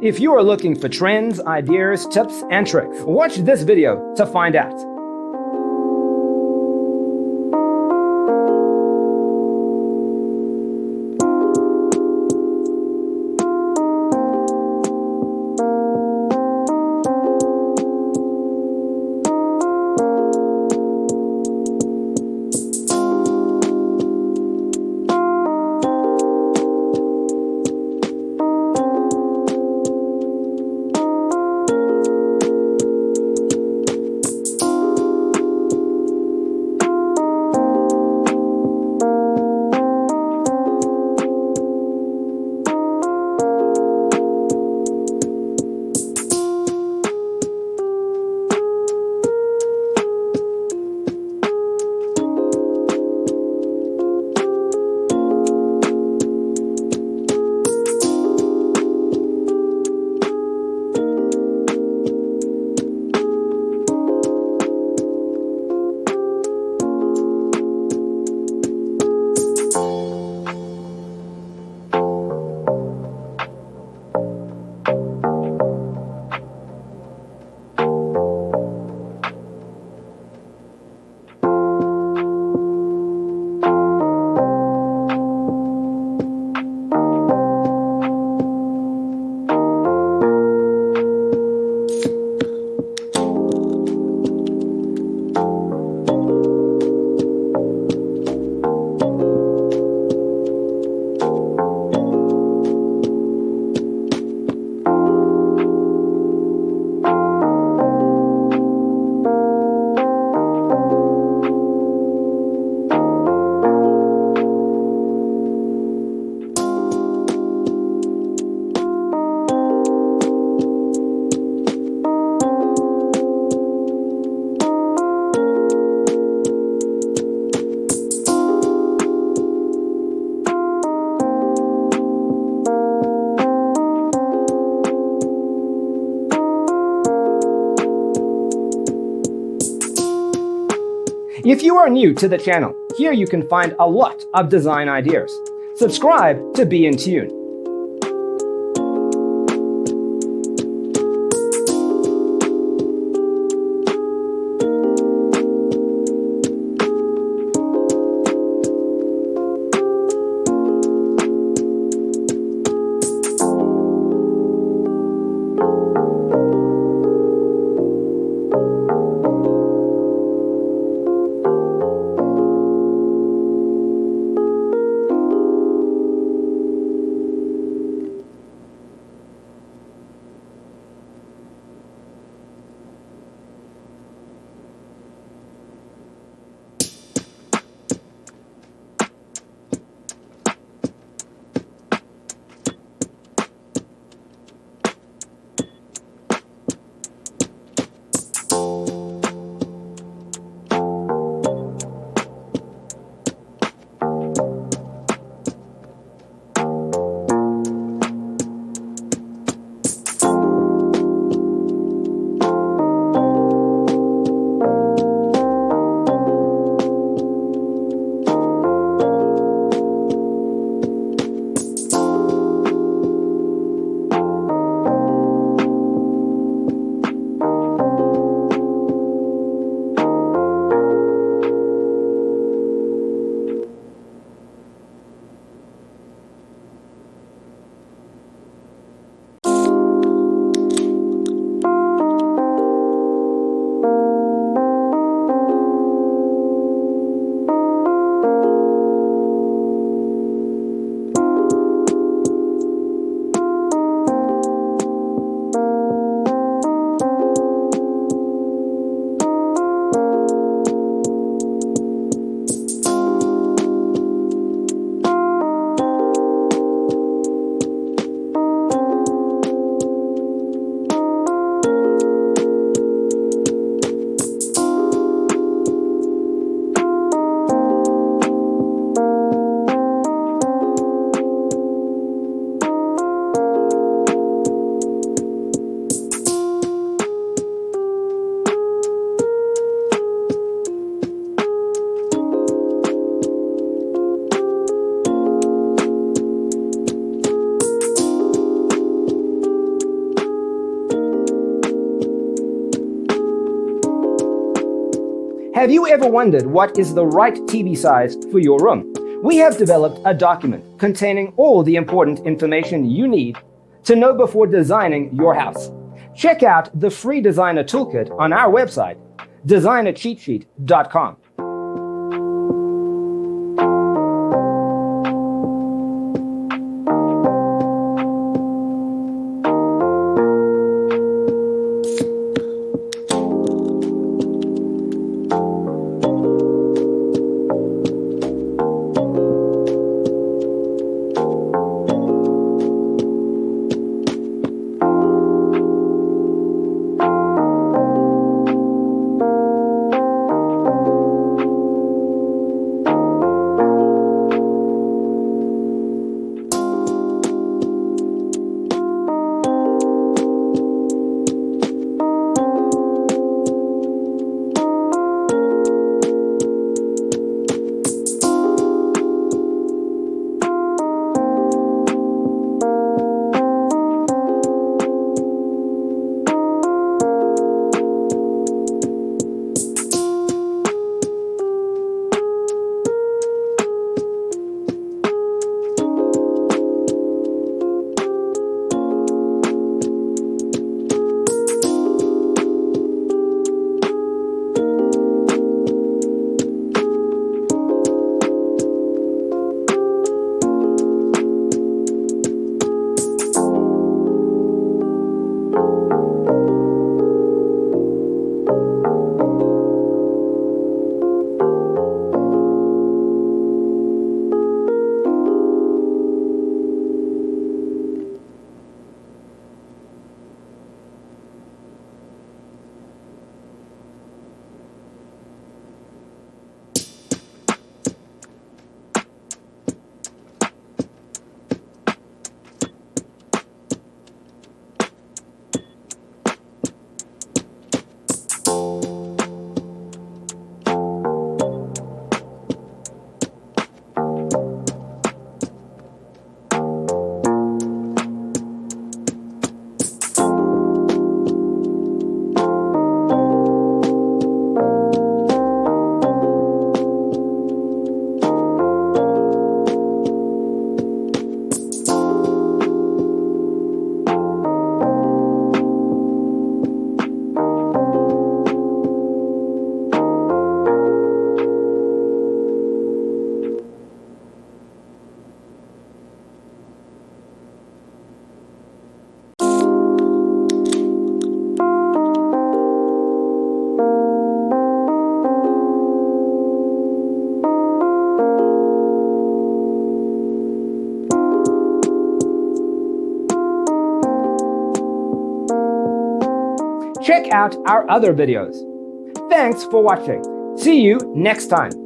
If you are looking for trends, ideas, tips, and tricks, watch this video to find out. If you are new to the channel, here you can find a lot of design ideas. Subscribe to be in tune. Have you ever wondered what is the right TV size for your room? We have developed a document containing all the important information you need to know before designing your house. Check out the free designer toolkit on our website, designercheatsheet.com. Check out our other videos. Thanks for watching. See you next time.